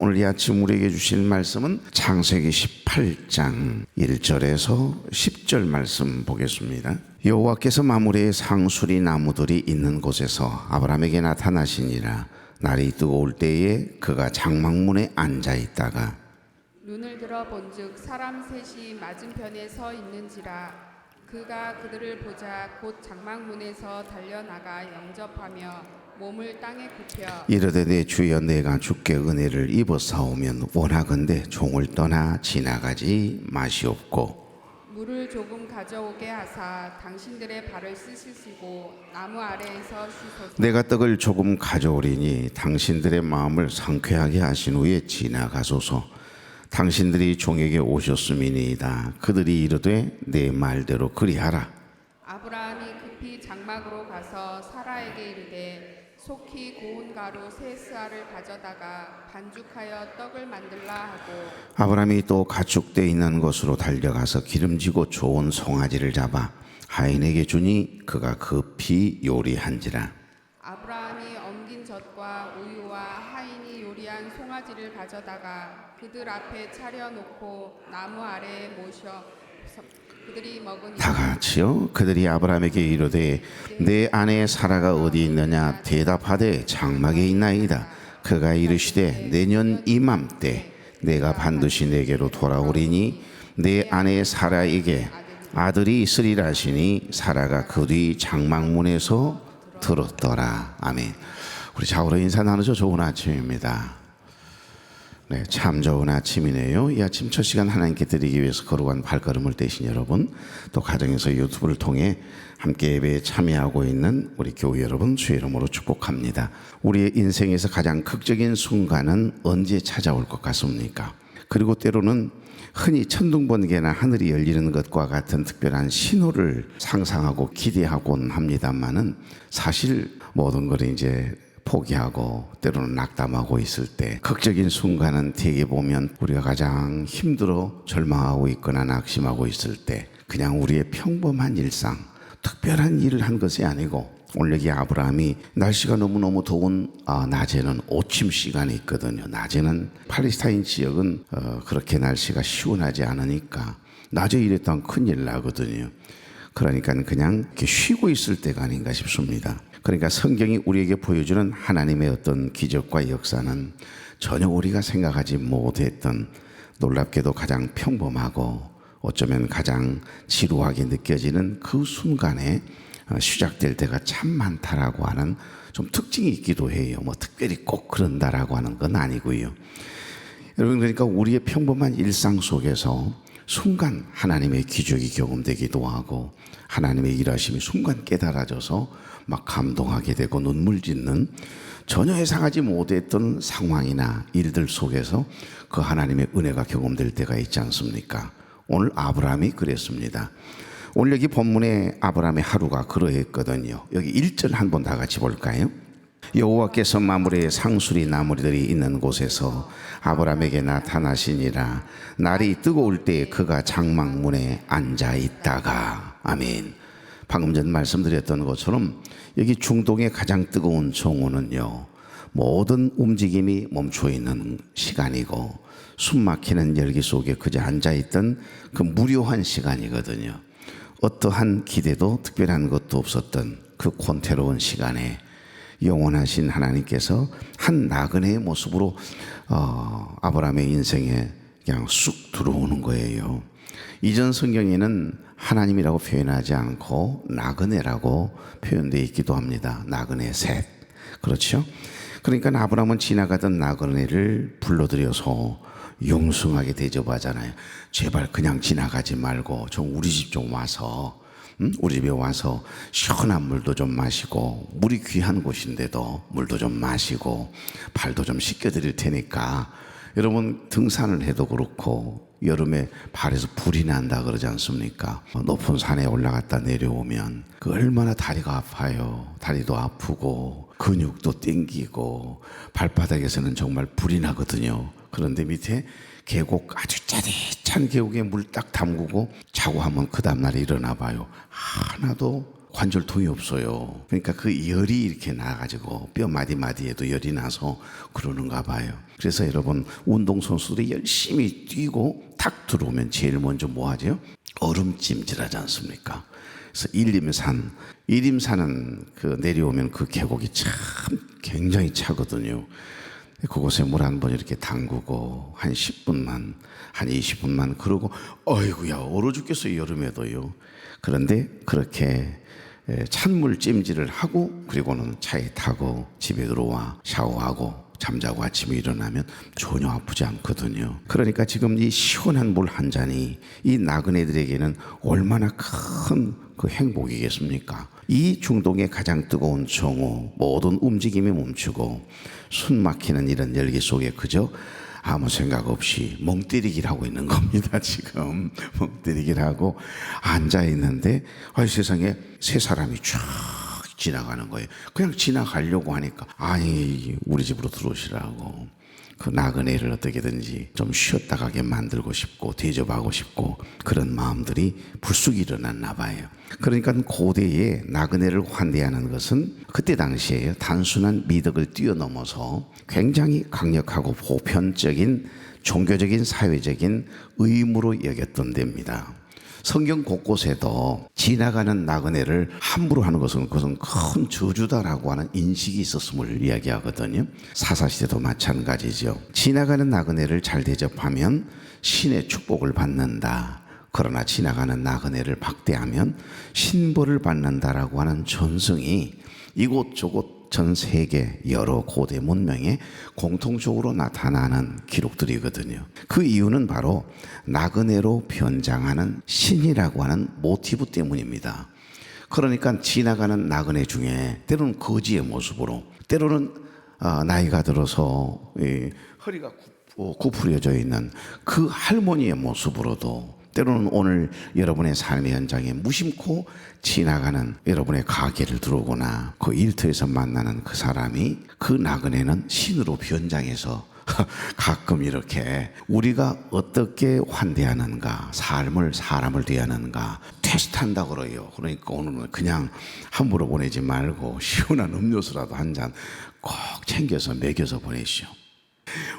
오늘 이 아침 우리에게 주실 말씀은 창세기 18장 1절에서 10절 말씀 보겠습니다. 여호와께서 마므레의 상수리 나무들이 있는 곳에서 아브라함에게 나타나시니라. 날이 뜨거울 때에 그가 장막문에 앉아 있다가 눈을 들어 본즉 사람 셋이 맞은편에 서 있는지라. 그가 그들을 보자 곧 장막문에서 달려나가 영접하며 몸을 땅에 굽혀 이르되 내 주여 내가 주께 은혜를 입어사오면 원하건대 종을 떠나 지나가지 마시옵고 물을 조금 가져오게 하사 당신들의 발을 씻으시고 나무 아래에서 씻어서 내가 떡을 조금 가져오리니 당신들의 마음을 상쾌하게 하신 후에 지나가소서. 당신들이 종에게 오셨음이니이다. 그들이 이르되 내 말대로 그리하라. 아브라함이 급히 장막으로 가서 사라에게 이르되 속히 고운 가루 세 스아를 가져다가 반죽하여 떡을 만들라 하고 아브라함이 또 가축대 있는 곳으로 달려가서 기름지고 좋은 송아지를 잡아 하인에게 주니 그가 급히 요리한지라. 아브라함이 엉긴 젖과 우유와 하인이 요리한 송아지를 가져다가 그들 앞에 차려놓고 나무 아래에 모셔 그들이 먹으니 다 같이요. 그들이 아브라함에게 이르되 내 아내 사라가 어디 있느냐 대답하되 장막에 있나이다. 그가 이르시되 내년 이맘때 내가 반드시 내게로 돌아오리니 내 아내 사라에게 아들이 있으리라 하시니 사라가 그 뒤 장막문에서 들었더라. 아멘. 우리 좌우로 인사 나누죠. 좋은 아침입니다. 네, 참 좋은 아침이네요. 이 아침 첫 시간 하나님께 드리기 위해서 걸어간 발걸음을 떼신 여러분, 또 가정에서 유튜브를 통해 함께 예배에 참여하고 있는 우리 교회 여러분 주의 이름으로 축복합니다. 우리의 인생에서 가장 극적인 순간은 언제 찾아올 것 같습니까? 그리고 때로는 흔히 천둥번개나 하늘이 열리는 것과 같은 특별한 신호를 상상하고 기대하곤 합니다만은 사실 모든 걸 이제 포기하고 때로는 낙담하고 있을 때 극적인 순간은 대개 보면 우리가 가장 힘들어 절망하고 있거나 낙심하고 있을 때 그냥 우리의 평범한 일상, 특별한 일을 한 것이 아니고 오늘 여기 아브라함이 날씨가 너무너무 더운 낮에는 오침 시간이 있거든요. 낮에는 팔레스타인 지역은 그렇게 날씨가 시원하지 않으니까 낮에 일했다면 큰일 나거든요. 그러니까 그냥 이렇게 쉬고 있을 때가 아닌가 싶습니다. 그러니까 성경이 우리에게 보여주는 하나님의 어떤 기적과 역사는 전혀 우리가 생각하지 못했던 놀랍게도 가장 평범하고 어쩌면 가장 지루하게 느껴지는 그 순간에 시작될 때가 참 많다라고 하는 좀 특징이 있기도 해요. 뭐 특별히 꼭 그런다라고 하는 건 아니고요. 여러분, 그러니까 우리의 평범한 일상 속에서 순간 하나님의 기적이 경험되기도 하고 하나님의 일하심이 순간 깨달아져서 막 감동하게 되고 눈물 짓는 전혀 예상하지 못했던 상황이나 일들 속에서 그 하나님의 은혜가 경험될 때가 있지 않습니까? 오늘 아브라함이 그랬습니다. 오늘 여기 본문에 아브라함의 하루가 그러했거든요. 여기 1절 한번 다 같이 볼까요? 여호와께서 마므레의 상수리 나무들이 있는 곳에서 아브라함에게 나타나시니라. 날이 뜨거울 때에 그가 장막문에 앉아 있다가. 아멘. 방금 전 말씀드렸던 것처럼 여기 중동의 가장 뜨거운 정오는요, 모든 움직임이 멈춰 있는 시간이고 숨 막히는 열기 속에 그저 앉아있던 그 무료한 시간이거든요. 어떠한 기대도 특별한 것도 없었던 그 곤태로운 시간에 영원하신 하나님께서 한 나그네의 모습으로 아브라함의 인생에 그냥 쑥 들어오는 거예요. 이전 성경에는 하나님이라고 표현하지 않고 나그네라고 표현되어 있기도 합니다. 나그네 셋. 그렇죠? 그러니까 아브라함은 지나가던 나그네를 불러들여서 용숭하게 대접하잖아요. 제발 그냥 지나가지 말고 좀 우리 집 좀 와서 우리 집에 와서 시원한 물도 좀 마시고, 물이 귀한 곳인데도 물도 좀 마시고 발도 좀 씻겨드릴 테니까. 여러분, 등산을 해도 그렇고 여름에 발에서 불이 난다 그러지 않습니까? 높은 산에 올라갔다 내려오면 그 얼마나 다리가 아파요. 다리도 아프고 근육도 땡기고 발바닥에서는 정말 불이 나거든요. 그런데 밑에 계곡, 아주 짜릿한 계곡에 물 딱 담그고 자고 하면 그 다음날에 일어나 봐요. 하나도 관절통이 없어요. 그러니까 그 열이 이렇게 나가지고 뼈 마디마디에도 열이 나서 그러는가 봐요. 그래서 여러분 운동선수들이 열심히 뛰고 탁 들어오면 제일 먼저 뭐 하죠? 얼음찜질하지 않습니까? 그래서 일임산은 그 내려오면 그 계곡이 참 굉장히 차거든요. 그곳에 물 한 번 이렇게 담그고 한 10분만 한 20분만 그러고 어이구야 얼어 죽겠어요 여름에도요. 그런데 그렇게 찬물 찜질을 하고 그리고는 차에 타고 집에 들어와 샤워하고 잠자고 아침에 일어나면 전혀 아프지 않거든요. 그러니까 지금 이 시원한 물 한 잔이 이 나그네들에게는 얼마나 큰 그 행복이겠습니까? 이 중동의 가장 뜨거운 정오, 모든 움직임이 멈추고 숨 막히는 이런 열기 속에 그저 아무 생각 없이 멍 때리기를 하고 있는 겁니다. 지금 멍 때리기를 하고 앉아 있는데 세상에 세 사람이 쫙 지나가는 거예요. 그냥 지나가려고 하니까 아니 우리 집으로 들어오시라고. 그 나그네를 어떻게든지 좀 쉬었다 가게 만들고 싶고 대접하고 싶고 그런 마음들이 불쑥 일어났나 봐요. 그러니까 고대에 나그네를 환대하는 것은 그때 당시에 단순한 미덕을 뛰어넘어서 굉장히 강력하고 보편적인 종교적인 사회적인 의무로 여겼던 데입니다. 성경 곳곳에도 지나가는 나그네를 함부로 하는 것은 그것은 큰 저주다라고 하는 인식이 있었음을 이야기하거든요. 사사시대도 마찬가지죠. 지나가는 나그네를 잘 대접하면 신의 축복을 받는다. 그러나 지나가는 나그네를 박대하면 신벌을 받는다라고 하는 전승이 이곳저곳 전 세계 여러 고대 문명에 공통적으로 나타나는 기록들이거든요. 그 이유는 바로 나그네로 변장하는 신이라고 하는 모티브 때문입니다. 그러니까 지나가는 나그네 중에 때로는 거지의 모습으로 때로는 나이가 들어서 허리가 구부려져 있는 그 할머니의 모습으로도 때로는 오늘 여러분의 삶의 현장에 무심코 지나가는 여러분의 가게를 들어오거나 그 일터에서 만나는 그 사람이 그 나그네는 신으로 변장해서 가끔 이렇게 우리가 어떻게 환대하는가 사람을 대하는가 테스트한다 그래요. 그러니까 오늘은 그냥 함부로 보내지 말고 시원한 음료수라도 한 잔 꼭 챙겨서 먹여서 보내시오.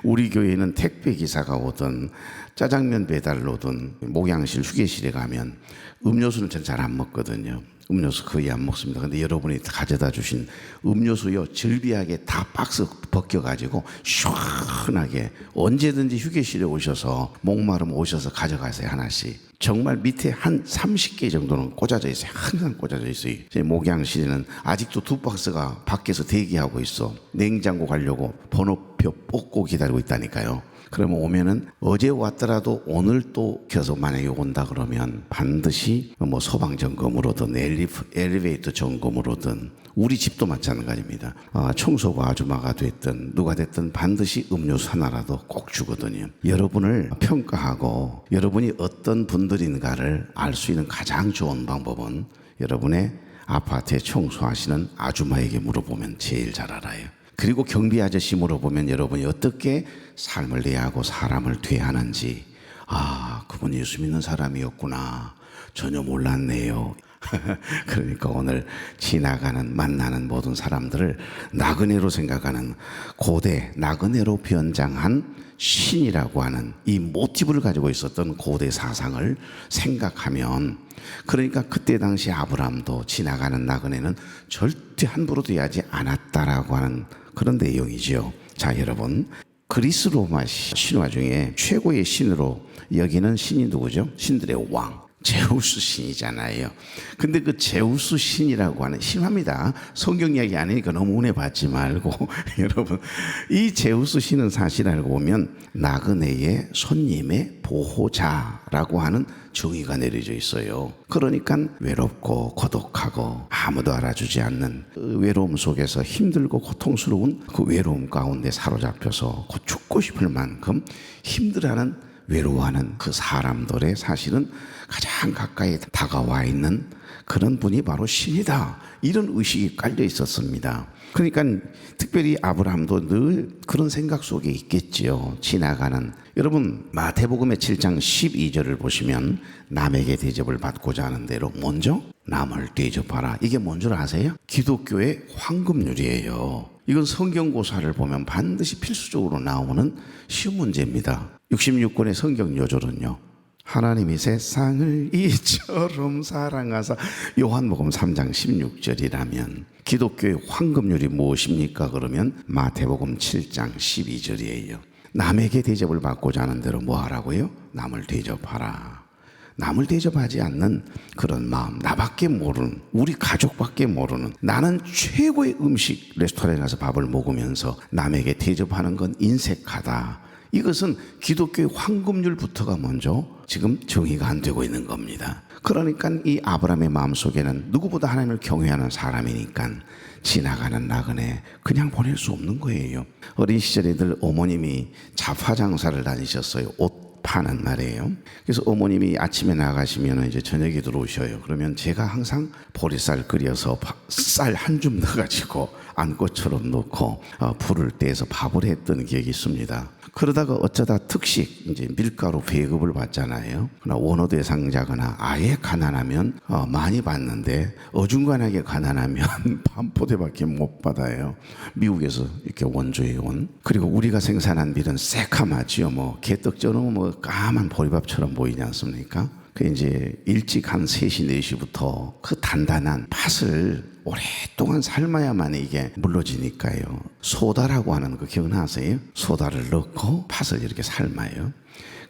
우리 교회는 택배 기사가 오든 짜장면 배달을 오든 목양실 휴게실에 가면 음료수는 전 잘 안 먹거든요. 음료수 거의 안 먹습니다. 근데 여러분이 가져다 주신 음료수요 즐비하게 다 박스 벗겨가지고 시원하게 언제든지 휴게실에 오셔서 목마름 오셔서 가져가세요. 하나씩. 정말 밑에 한 30개 정도는 꽂아져 있어요. 항상 꽂아져 있어요. 제 목양실에는 아직도 2박스가 밖에서 대기하고 있어. 냉장고 가려고 번호표 뽑고 기다리고 있다니까요. 그러면 오면은 어제 왔더라도 오늘 또 계속 만약에 온다 그러면 반드시 뭐 소방 점검으로든 엘리베이터 점검으로든 우리 집도 마찬가지입니다. 청소부 아줌마가 됐든 누가 됐든 반드시 음료수 하나라도 꼭 주거든요. 여러분을 평가하고 여러분이 어떤 분들인가를 알 수 있는 가장 좋은 방법은 여러분의 아파트에 청소하시는 아줌마에게 물어보면 제일 잘 알아요. 그리고 경비 아저씨 물어보면 여러분이 어떻게 삶을 대하고 사람을 대하는지 그분 예수 믿는 사람이었구나 전혀 몰랐네요. 그러니까 오늘 지나가는 만나는 모든 사람들을 나그네로 생각하는 고대 나그네로 변장한 신이라고 하는 이 모티브를 가지고 있었던 고대 사상을 생각하면 그러니까 그때 당시 아브라함도 지나가는 나그네는 절대 함부로 대하지 않았다라고 하는 그런 내용이죠. 자 여러분 그리스 로마 신화 중에 최고의 신으로 여기는 신이 누구죠? 신들의 왕 제우스 신이잖아요. 근데 그 제우스 신이라고 하는 신화입니다. 성경 이야기 아니니까 너무 은혜 받지 말고 여러분 이 제우스 신은 사실 알고 보면 나그네의 손님의 보호자라고 하는 정의가 내려져 있어요. 그러니까 외롭고 고독하고 아무도 알아주지 않는 그 외로움 속에서 힘들고 고통스러운 그 외로움 가운데 사로잡혀서 죽고 싶을 만큼 힘들어하는 외로워하는 그 사람들의 사실은 가장 가까이 다가와 있는 그런 분이 바로 신이다. 이런 의식이 깔려 있었습니다. 그러니까 특별히 아브라함도 늘 그런 생각 속에 있겠지요. 지나가는 여러분 마태복음의 7장 12절을 보시면 남에게 대접을 받고자 하는 대로 먼저 남을 대접하라. 이게 뭔 줄 아세요? 기독교의 황금률이에요. 이건 성경고사를 보면 반드시 필수적으로 나오는 시험 문제입니다. 66권의 성경 요절은요, 하나님이 세상을 이처럼 사랑하사, 요한복음 3장 16절이라면 기독교의 황금률이 무엇입니까? 그러면 마태복음 7장 12절이에요. 남에게 대접을 받고자 하는 대로 뭐 하라고요? 남을 대접하라. 남을 대접하지 않는 그런 마음, 나밖에 모르는, 우리 가족밖에 모르는, 나는 최고의 음식 레스토랑에 가서 밥을 먹으면서 남에게 대접하는 건 인색하다. 이것은 기독교의 황금률부터가 먼저 지금 정의가 안 되고 있는 겁니다. 그러니까 이 아브라함의 마음속에는 누구보다 하나님을 경외하는 사람이니까 지나가는 나그네 그냥 보낼 수 없는 거예요. 어린 시절에 늘 어머님이 잡화 장사를 다니셨어요. 옷 파는 날이에요. 그래서 어머님이 아침에 나가시면 이제 저녁에 들어오셔요. 그러면 제가 항상 보리쌀 끓여서 쌀 한 줌 넣어가지고 안꽃처럼 넣고 불을 떼서 밥을 했던 기억이 있습니다. 그러다가 어쩌다 특식 이제 밀가루 배급을 받잖아요. 그러나 원어대상자거나 아예 가난하면 많이 받는데 어중간하게 가난하면 반포대밖에 못 받아요. 미국에서 이렇게 원조해 온. 그리고 우리가 생산한 밀은 새카맣지요. 뭐 개떡처럼 뭐 까만 보리밥처럼 보이지 않습니까? 그 이제 일찍 한 3시 4시부터 그 단단한 팥을 오랫동안 삶아야만 이게 물러지니까요. 소다라고 하는 거 기억나세요? 소다를 넣고 팥을 이렇게 삶아요.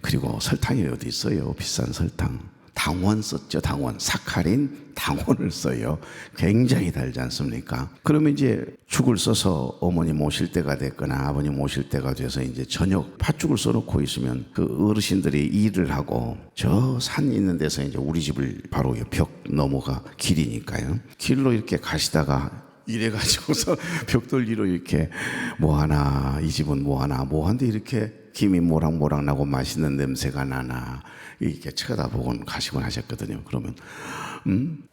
그리고 설탕이 어디 있어요? 비싼 설탕. 당원 썼죠. 당원. 사카린 당원을 써요. 굉장히 달지 않습니까? 그러면 이제 죽을 써서 어머니 모실 때가 됐거나 아버님 모실 때가 돼서 이제 저녁 팥죽을 써놓고 있으면 그 어르신들이 일을 하고 저 산 있는 데서 이제 우리 집을 바로 벽 넘어가 길이니까요. 길로 이렇게 가시다가 이래가지고서 벽돌리로 이렇게 뭐 하나, 이 집은 뭐 하나, 뭐 한데 이렇게 김이 모락모락 나고 맛있는 냄새가 나나 이렇게 쳐다보곤 가시곤 하셨거든요. 그러면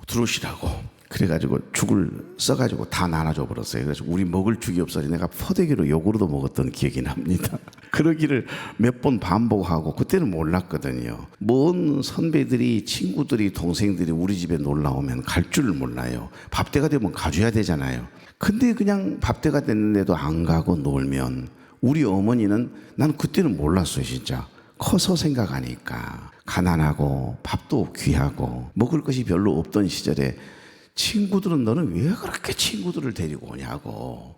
들어오시라고 그래가지고 죽을 써가지고 다 나눠줘 버렸어요. 그래서 우리 먹을 죽이 없어서 내가 포대기로 요구르도 먹었던 기억이 납니다. 그러기를 몇 번 반복하고 그때는 몰랐거든요. 먼 선배들이 친구들이 동생들이 우리 집에 놀러 오면 갈 줄을 몰라요. 밥때가 되면 가줘야 되잖아요. 근데 그냥 밥때가 됐는데도 안 가고 놀면 우리 어머니는 난 그때는 몰랐어요. 진짜 커서 생각하니까 가난하고 밥도 귀하고 먹을 것이 별로 없던 시절에 친구들은 너는 왜 그렇게 친구들을 데리고 오냐고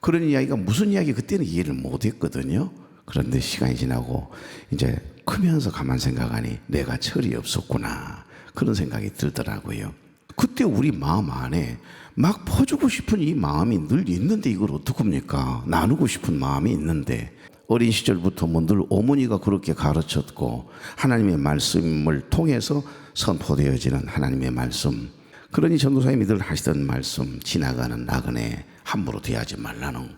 그런 이야기가 무슨 이야기 그때는 이해를 못했거든요. 그런데 시간이 지나고 이제 크면서 가만 생각하니 내가 철이 없었구나 그런 생각이 들더라고요. 그때 우리 마음 안에 막 퍼주고 싶은 이 마음이 늘 있는데 이걸 어떡합니까? 나누고 싶은 마음이 있는데 어린 시절부터 뭐 늘 어머니가 그렇게 가르쳤고 하나님의 말씀을 통해서 선포되어지는 하나님의 말씀, 그러니 전도사님이 늘 하시던 말씀, 지나가는 나그네 함부로 대하지 말라는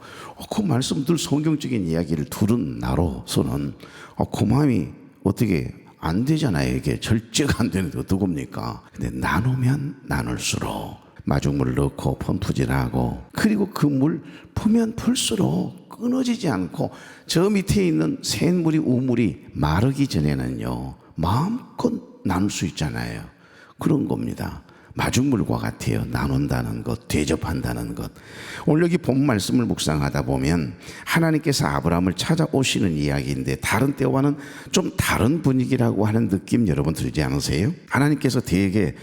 그 말씀, 늘 성경적인 이야기를 들은 나로서는 그 마음이 어떻게 안 되잖아요. 이게 절제가 안 되는데 어떡합니까? 근데 나누면 나눌수록 마중물 넣고 펌프질하고 그리고 그 물 풀면 풀수록 끊어지지 않고 저 밑에 있는 샘물이 우물이 마르기 전에는요 마음껏 나눌 수 있잖아요. 그런 겁니다. 마중물과 같아요. 나눈다는 것, 대접한다는 것. 오늘 여기 본 말씀을 묵상하다 보면 하나님께서 아브라함을 찾아오시는 이야기인데 다른 때와는 좀 다른 분위기라고 하는 느낌 여러분 들지 않으세요? 하나님께서 되게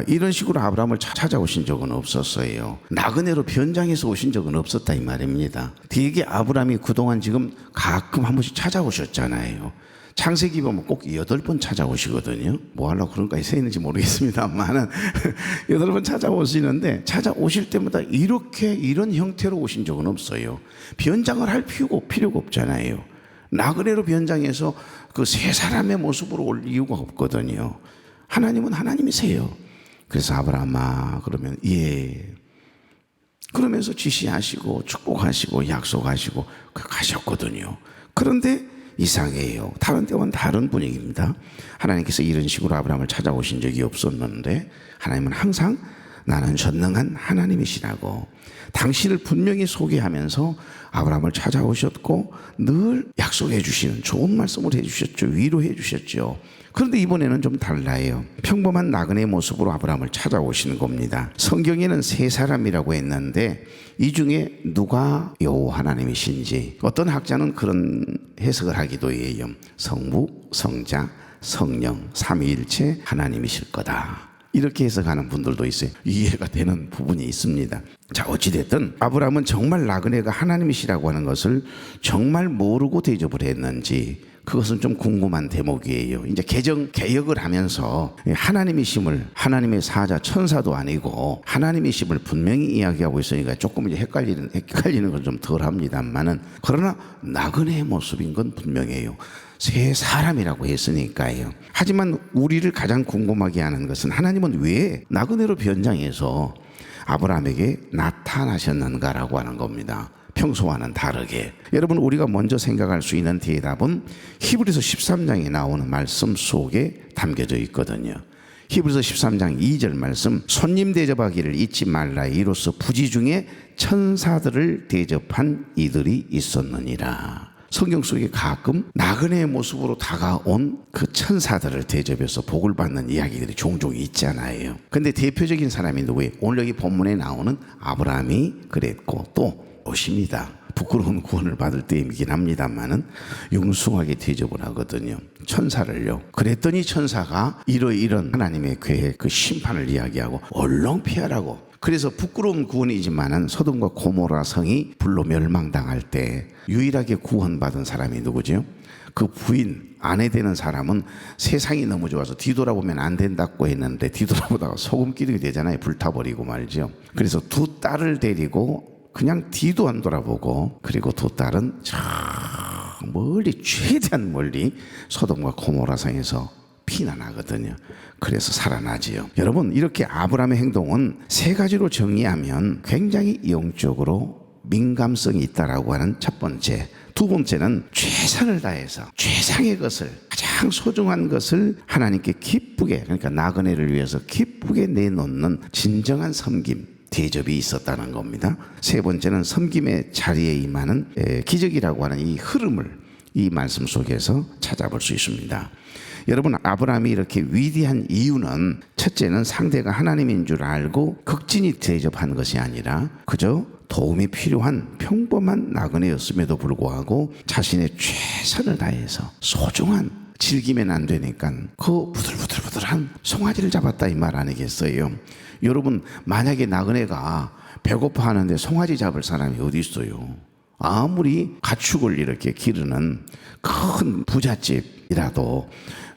이런 식으로 아브라함을 찾아오신 적은 없었어요. 나그네로 변장해서 오신 적은 없었다 이 말입니다. 되게 아브라함이 그동안 지금 가끔 한 번씩 찾아오셨잖아요. 창세기 보면 꼭 8번 찾아오시거든요. 뭐 하려고 그런가에 세 있는지 모르겠습니다만 8번 찾아오시는데 찾아오실 때마다 이런 형태로 오신 적은 없어요. 변장을 할 필요가 없잖아요. 나그네로 변장해서 그 세 사람의 모습으로 올 이유가 없거든요. 하나님은 하나님이세요. 그래서 아브라함아 그러면 예 그러면서 지시하시고 축복하시고 약속하시고 가셨거든요. 그런데 이상해요. 다른 때와는 다른 분위기입니다. 하나님께서 이런 식으로 아브라함을 찾아오신 적이 없었는데 하나님은 항상 나는 전능한 하나님이시라고 당신을 분명히 소개하면서 아브라함을 찾아오셨고 늘 약속해 주시는 좋은 말씀을 해 주셨죠. 위로해 주셨죠. 그런데 이번에는 좀 달라요. 평범한 나그네의 모습으로 아브라함을 찾아오시는 겁니다. 성경에는 세 사람이라고 했는데 이 중에 누가 여호와 하나님이신지 어떤 학자는 그런 해석을 하기도 해요. 성부, 성자, 성령 삼위일체 하나님이실 거다. 이렇게 해석하는 분들도 있어요. 이해가 되는 부분이 있습니다. 자, 어찌됐든 아브라함은 정말 나그네가 하나님이시라고 하는 것을 정말 모르고 대접을 했는지 그것은 좀 궁금한 대목이에요. 이제 개혁을 하면서 하나님이심을 하나님의 사자 천사도 아니고 하나님이심을 분명히 이야기하고 있으니까 조금 이제 헷갈리는 건 좀 덜합니다만은 그러나 나그네의 모습인 건 분명해요. 세 사람이라고 했으니까요. 하지만 우리를 가장 궁금하게 하는 것은 하나님은 왜 나그네로 변장해서 아브라함에게 나타나셨는가라고 하는 겁니다. 평소와는 다르게. 여러분, 우리가 먼저 생각할 수 있는 대답은 히브리서 13장에 나오는 말씀 속에 담겨져 있거든요. 히브리서 13장 2절 말씀, 손님 대접하기를 잊지 말라. 이로써 부지 중에 천사들을 대접한 이들이 있었느니라. 성경 속에 가끔 나그네의 모습으로 다가온 그 천사들을 대접해서 복을 받는 이야기들이 종종 있잖아요. 근데 대표적인 사람이 누구예요? 오늘 여기 본문에 나오는 아브라함이 그랬고 또 오십니다. 부끄러운 구원을 받을 때이긴 합니다만은 융숭하게 대접을 하거든요. 천사를요. 그랬더니 천사가 이런 하나님의 계획, 그 심판을 이야기하고 얼렁 피하라고. 그래서 부끄러운 구원이지만은 소돔과 고모라 성이 불로 멸망당할 때 유일하게 구원받은 사람이 누구죠? 그 부인, 아내 되는 사람은 세상이 너무 좋아서 뒤돌아보면 안 된다고 했는데 뒤돌아보다가 소금기둥이 되잖아요. 불타버리고 말이죠. 그래서 두 딸을 데리고 그냥 뒤도 안 돌아보고, 그리고 두 딸은 저 멀리, 최대한 멀리 소돔과 고모라 성에서 피난하거든요. 그래서 살아나지요. 여러분, 이렇게 아브라함의 행동은 세 가지로 정리하면 굉장히 영적으로 민감성이 있다라고 하는 첫 번째. 두 번째는 최선을 다해서 최상의 것을, 가장 소중한 것을 하나님께 기쁘게, 그러니까 나그네를 위해서 기쁘게 내놓는 진정한 섬김, 대접이 있었다는 겁니다. 세 번째는 섬김의 자리에 임하는 기적이라고 하는 이 흐름을 이 말씀 속에서 찾아볼 수 있습니다. 여러분, 아브라함이 이렇게 위대한 이유는 첫째는 상대가 하나님인 줄 알고 극진히 대접한 것이 아니라 그저 도움이 필요한 평범한 나그네였음에도 불구하고 자신의 최선을 다해서 소중한, 즐기면 안 되니까 그 부들부들한 송아지를 잡았다 이 말 아니겠어요? 여러분, 만약에 나그네가 배고파하는데 송아지 잡을 사람이 어디 있어요? 아무리 가축을 이렇게 기르는 큰 부잣집이라도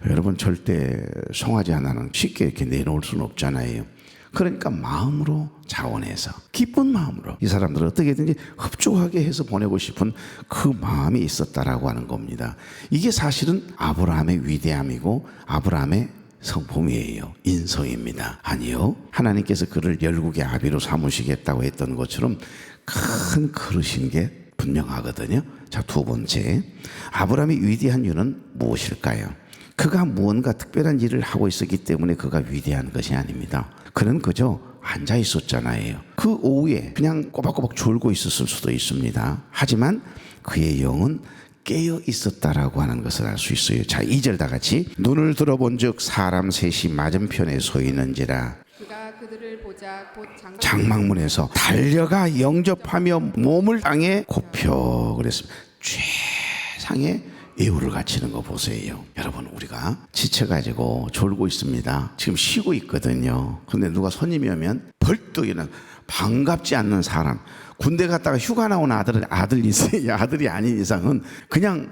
여러분 절대 송아지 하나는 쉽게 이렇게 내놓을 수는 없잖아요. 그러니까 마음으로 자원해서 기쁜 마음으로 이 사람들을 어떻게든지 흡족하게 해서 보내고 싶은 그 마음이 있었다라고 하는 겁니다. 이게 사실은 아브라함의 위대함이고 아브라함의 성품이에요. 인성입니다. 아니요, 하나님께서 그를 열국의 아비로 삼으시겠다고 했던 것처럼 큰 그릇인 게 분명하거든요. 자, 두 번째, 아브라함이 위대한 이유는 무엇일까요? 그가 무언가 특별한 일을 하고 있었기 때문에 그가 위대한 것이 아닙니다. 그는 그저 앉아 있었잖아요. 그 오후에 그냥 꼬박꼬박 졸고 있었을 수도 있습니다. 하지만 그의 영은 깨어 있었다라고 하는 것을 알 수 있어요. 자, 2절 다 같이, 눈을 들어본즉 사람 셋이 맞은편에 서 있는지라. 그가 그들을 보자 곧 장막문에서 달려가 영접하며 몸을 땅에 굽혀 그랬습니다. 최상의 예우를 갖추는 거 보세요. 여러분, 우리가 지쳐가지고 졸고 있습니다. 지금 쉬고 있거든요. 근데 누가 손님이 오면 벌떡 일어나, 반갑지 않는 사람, 군대 갔다가 휴가 나온 아들이 아닌 이상은 그냥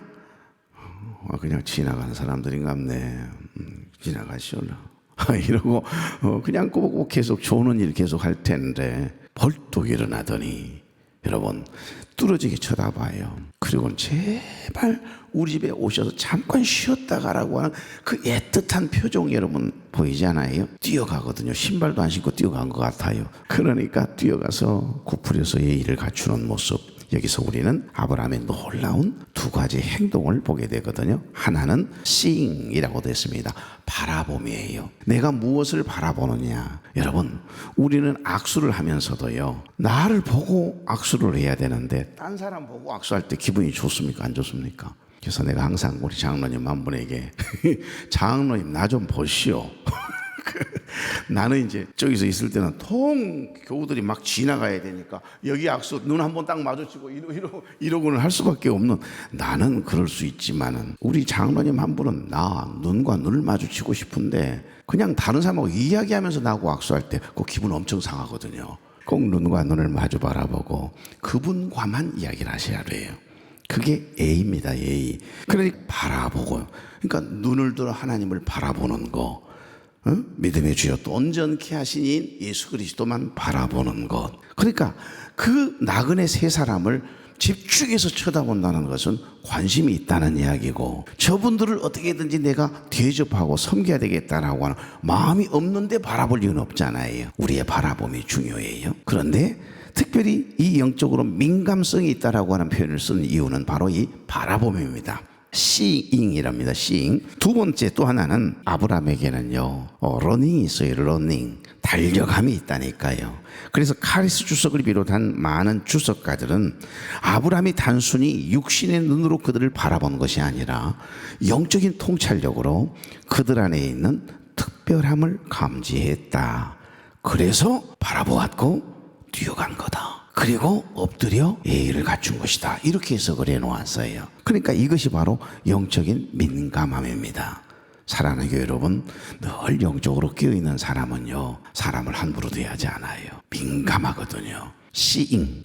지나가는 사람들인갑네. 지나가시올라 이러고 그냥 꼭 계속 좋은 일 계속 할 텐데 벌떡 일어나더니 여러분 뚫어지게 쳐다봐요. 그리고 제발 우리 집에 오셔서 잠깐 쉬었다 가라고 하는 그 애틋한 표정 여러분 보이지 않아요? 뛰어가거든요. 신발도 안 신고 뛰어간 것 같아요. 그러니까 뛰어가서 구부려서 예의를 갖추는 모습, 여기서 우리는 아브라함의 놀라운 두 가지 행동을 보게 되거든요. 하나는 seeing이라고 되어 있습니다. 바라봄이에요. 내가 무엇을 바라보느냐. 여러분, 우리는 악수를 하면서도요, 나를 보고 악수를 해야 되는데 딴 사람 보고 악수할 때 기분이 좋습니까? 안 좋습니까? 그래서 내가 항상 우리 장로님 한 분에게 장로님 나 좀 보시오. 나는 이제 저기서 있을 때는 통 교우들이 막 지나가야 되니까 여기 악수 눈 한 번 딱 마주치고 이러고는 할 수밖에 없는, 나는 그럴 수 있지만은 우리 장로님 한 분은 나 눈과 눈을 마주치고 싶은데 그냥 다른 사람하고 이야기하면서 나하고 악수할 때 그 기분 엄청 상하거든요. 꼭 눈과 눈을 마주 바라보고 그분과만 이야기를 하셔야 돼요. 그게 예의입니다. 예의. 그러니까 바라보고, 그러니까 눈을 들어 하나님을 바라보는 거, 믿음의 주여 또 온전케 하신 이인 예수 그리스도만 바라보는 것. 그러니까 그 나그네 세 사람을 집중해서 쳐다본다는 것은 관심이 있다는 이야기고, 저분들을 어떻게든지 내가 대접하고 섬겨야 되겠다라고 하는 마음이 없는데 바라볼 이유는 없잖아요. 우리의 바라봄이 중요해요. 그런데 특별히 이 영적으로 민감성이 있다라고 하는 표현을 쓴 이유는 바로 이 바라봄입니다. seeing이랍니다. seeing. 두 번째 또 하나는 아브라함에게는요, 러닝이 있어요. 러닝. 달려감이 있다니까요. 그래서 카리스 주석을 비롯한 많은 주석가들은 아브라함이 단순히 육신의 눈으로 그들을 바라본 것이 아니라 영적인 통찰력으로 그들 안에 있는 특별함을 감지했다. 그래서 바라보았고 뛰어간 거다. 그리고 엎드려 예의를 갖춘 것이다. 이렇게 해석을 해놓았어요. 그러니까 이것이 바로 영적인 민감함입니다. 사랑하는 교회 여러분, 늘 영적으로 끼어있는 사람은요, 사람을 함부로 대하지 않아요. 민감하거든요. seeing,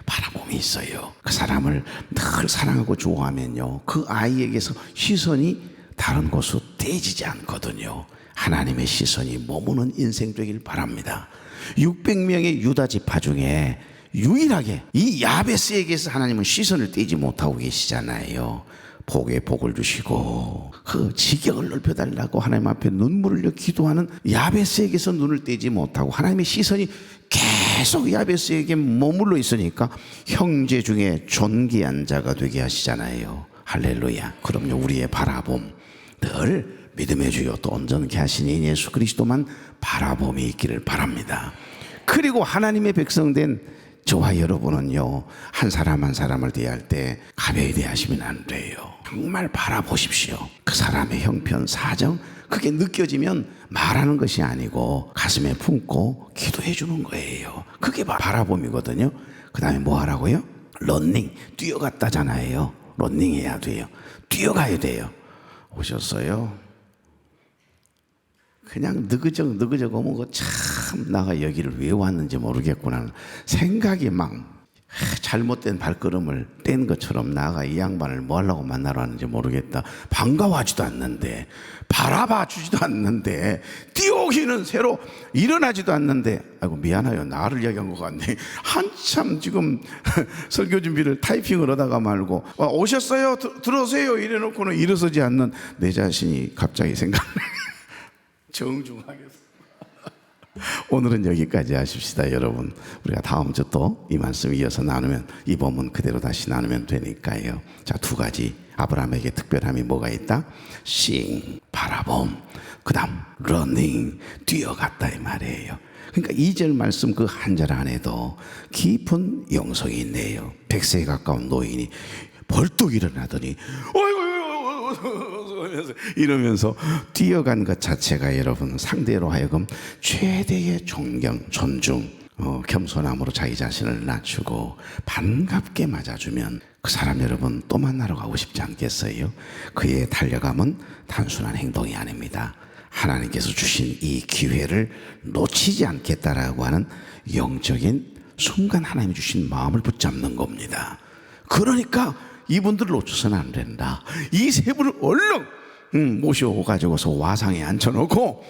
바라봄이 있어요. 그 사람을 늘 사랑하고 좋아하면요, 그 아이에게서 시선이 다른 곳으로 떼지지 않거든요. 하나님의 시선이 머무는 인생 되길 바랍니다. 600명의 유다 지파 중에 유일하게 이 야베스에게서 하나님은 시선을 떼지 못하고 계시잖아요. 복에 복을 주시고 그 지경을 넓혀달라고 하나님 앞에 눈물을 흘려 기도하는 야베스에게서 눈을 떼지 못하고 하나님의 시선이 계속 야베스에게 머물러 있으니까 형제 중에 존귀한 자가 되게 하시잖아요. 할렐루야. 그럼요, 우리의 바라봄, 늘 믿음의 주여 또 온전케 하시니 예수 그리스도만 바라봄이 있기를 바랍니다. 그리고 하나님의 백성된 저와 여러분은요, 한 사람 한 사람을 대할 때 가벼이 대하시면 안 돼요. 정말 바라보십시오. 그 사람의 형편, 사정, 그게 느껴지면 말하는 것이 아니고 가슴에 품고 기도해 주는 거예요. 그게 바라봄이거든요. 그 다음에 뭐 하라고요? 러닝, 뛰어갔다잖아요. 러닝 해야 돼요. 뛰어가야 돼요. 오셨어요? 그냥 느그적 오면 참 나가 여기를 왜 왔는지 모르겠구나 생각이 막 잘못된 발걸음을 뗀 것처럼 나가 이 양반을 뭐 하려고 만나러 왔는지 모르겠다. 반가워하지도 않는데, 바라봐 주지도 않는데, 뛰어오기는 새로 일어나지도 않는데, 아이고 미안해요, 나를 이야기한 것 같네. 한참 지금 설교 준비를 타이핑을 하다가 말고 오셨어요? 들어오세요 이래놓고는 일어서지 않는 내 자신이 갑자기 생각나요. 정중하게. 오늘은 여기까지 하십시다, 여러분. 우리가 다음 주 또 이 말씀 이어서 나누면, 이 본문 그대로 다시 나누면 되니까요. 자, 두 가지 아브라함에게 특별함이 뭐가 있다? seeing, 바라봄. 그 다음 running, 뛰어갔다 이 말이에요. 그러니까 2절 말씀 그 한 절 안에도 깊은 영성이 있네요. 100세에 가까운 노인이 벌떡 일어나더니 이러면서 뛰어간 것 자체가 여러분 상대로 하여금 최대의 존경, 존중, 겸손함으로 자기 자신을 낮추고 반갑게 맞아주면 그 사람 여러분 또 만나러 가고 싶지 않겠어요? 그의 달려감은 단순한 행동이 아닙니다. 하나님께서 주신 이 기회를 놓치지 않겠다라고 하는 영적인 순간 하나님이 주신 마음을 붙잡는 겁니다. 그러니까 이분들을 놓쳐서는 안 된다. 이 세 분을 얼른 모셔오 가지고서 와상에 앉혀놓고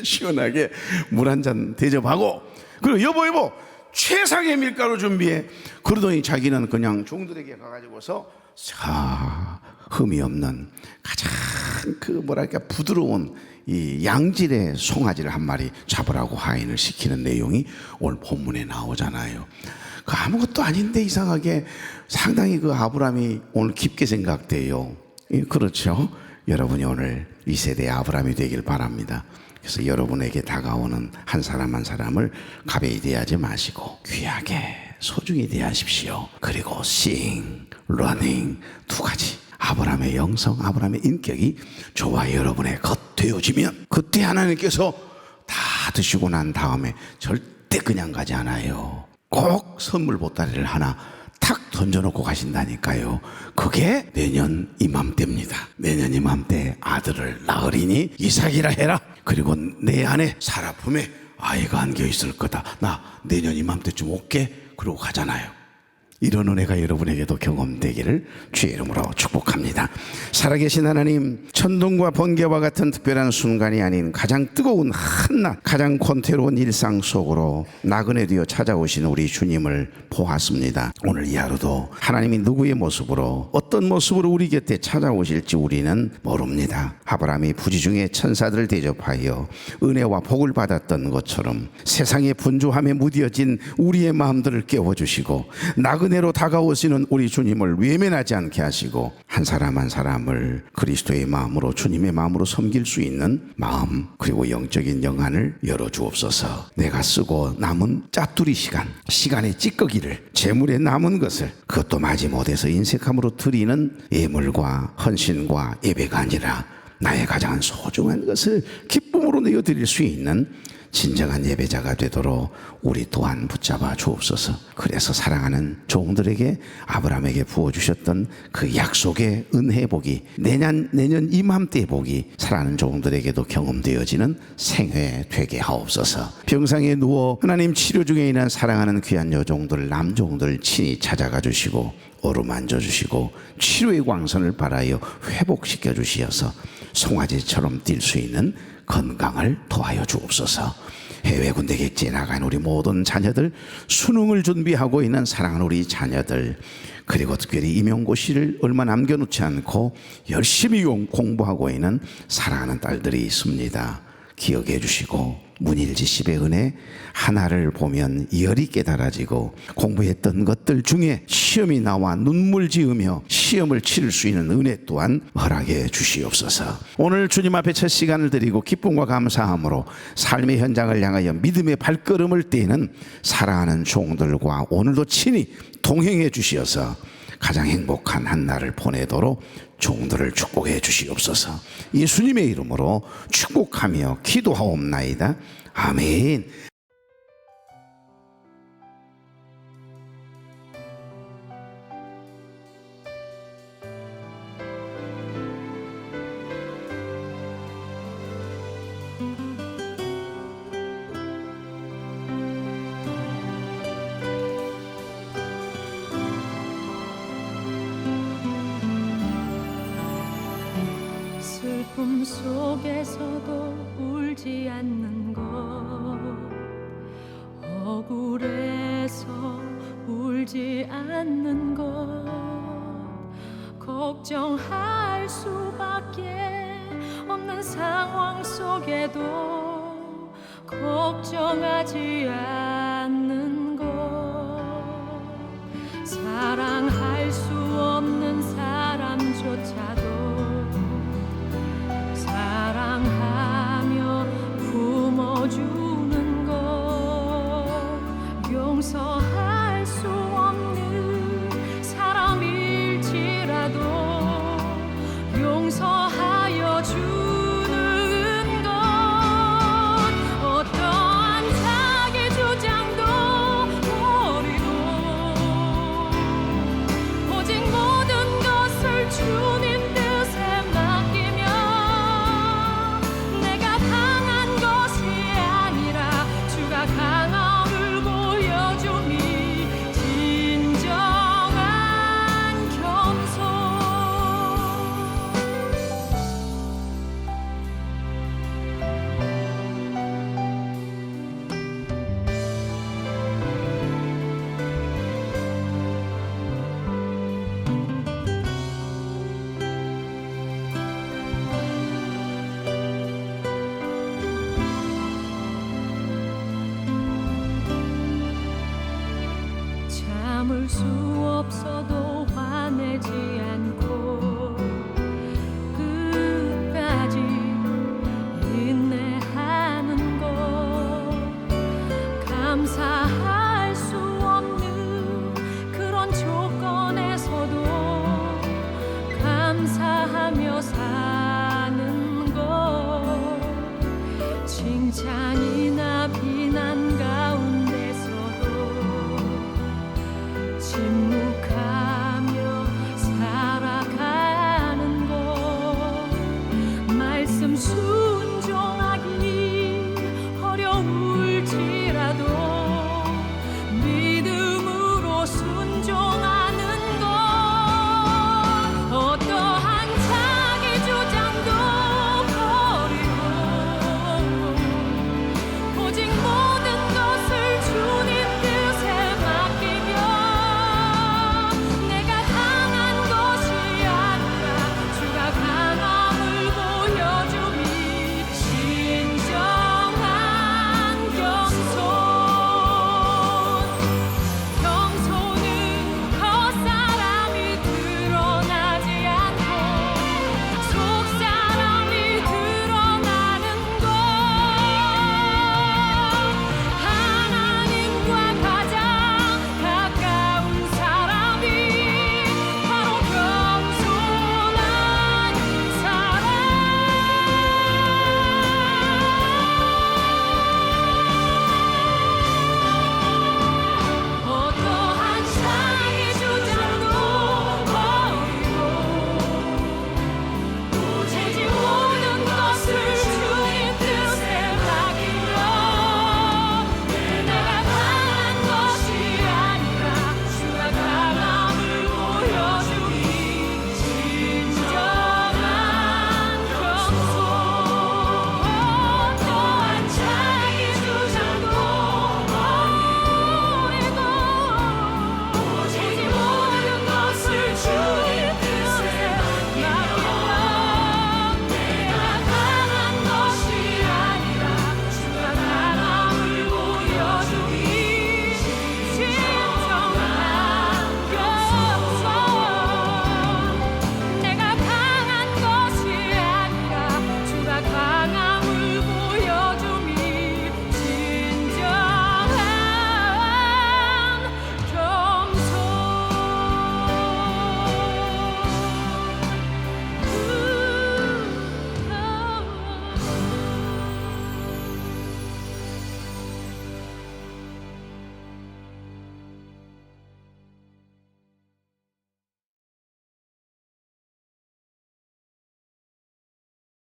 시원하게 물 한 잔 대접하고, 그리고 여보 최상의 밀가루 준비해. 그러더니 자기는 그냥 종들에게 가가지고서 흠이 없는 가장 부드러운 이 양질의 송아지를 한 마리 잡으라고 하인을 시키는 내용이 오늘 본문에 나오잖아요. 그 아무것도 아닌데 이상하게 상당히 그 아브라함이 오늘 깊게 생각돼요. 그렇죠? 여러분이 오늘 이 세대의 아브라함이 되길 바랍니다. 그래서 여러분에게 다가오는 한 사람 한 사람을 가벼이 대하지 마시고 귀하게 소중히 대하십시오. 그리고 seeing, learning 두 가지, 아브라함의 영성, 아브라함의 인격이 저와 여러분의 것 되어지면 그때 하나님께서 다 드시고 난 다음에 절대 그냥 가지 않아요. 꼭 선물 보따리를 하나 탁 던져놓고 가신다니까요. 그게 내년 이맘때입니다. 내년 이맘때 아들을 낳으리니 이삭이라 해라. 그리고 내 안에 사라 품에 아이가 안겨 있을 거다. 나 내년 이맘때쯤 올게. 그러고 가잖아요. 이런 은혜가 여러분에게도 경험되기를 주의 이름으로 축복합니다. 살아계신 하나님, 천둥과 번개와 같은 특별한 순간이 아닌 가장 뜨거운 한낮, 가장 권태로운 일상 속으로 나그네 되어 찾아오신 우리 주님을 보았습니다. 오늘 이 하루도 하나님이 누구의 모습으로, 어떤 모습으로 우리 곁에 찾아오실지 우리는 모릅니다. 아브라함이 부지중에 천사들을 대접하여 은혜와 복을 받았던 것처럼 세상의 분주함에 무뎌진 우리의 마음들을 깨워주시고 나그네로 다가오시는 우리 주님을 외면하지 않게 하시고 한 사람 한 사람을 그리스도의 마음으로, 주님의 마음으로 섬길 수 있는 마음, 그리고 영적인 영안을 열어주옵소서. 내가 쓰고 남은 짜투리 시간의 찌꺼기를, 재물에 남은 것을, 그것도 마지못해서 인색함으로 드리는 예물과 헌신과 예배가 아니라 나의 가장 소중한 것을 기쁨으로 내어드릴 수 있는 진정한 예배자가 되도록 우리 또한 붙잡아 주옵소서. 그래서 사랑하는 종들에게, 아브라함에게 부어주셨던 그 약속의 은혜 복이, 내년 이맘때의 복이 사랑하는 종들에게도 경험되어지는 생회 되게 하옵소서. 병상에 누워 하나님 치료 중에 있는 사랑하는 귀한 여종들, 남종들 친히 찾아가 주시고 어루만져 주시고 치료의 광선을 발하여 회복시켜 주시어서 송아지처럼 뛸 수 있는 건강을 더하여 주옵소서. 해외 군대 객지에 나간 우리 모든 자녀들, 수능을 준비하고 있는 사랑하는 우리 자녀들, 그리고 특별히 임용고시를 얼마 남겨놓지 않고 열심히 공부하고 있는 사랑하는 딸들이 있습니다. 기억해 주시고 문일지 10의 은혜 하나를 보면 열이 깨달아지고 공부했던 것들 중에 시험이 나와 눈물 지으며 시험을 치를 수 있는 은혜 또한 허락해 주시옵소서. 오늘 주님 앞에 첫 시간을 드리고 기쁨과 감사함으로 삶의 현장을 향하여 믿음의 발걸음을 떼는 사랑하는 종들과 오늘도 친히 동행해 주시어서 가장 행복한 한 날을 보내도록 종들을 축복해 주시옵소서. 예수님의 이름으로 축복하며 기도하옵나이다. 아멘. 슬픔 속에서도 울지 않는 것, 억울해서 울지 않는 것, 걱정할 수밖에 없는 상황 속에도 걱정하지 않는 것, 사랑할 수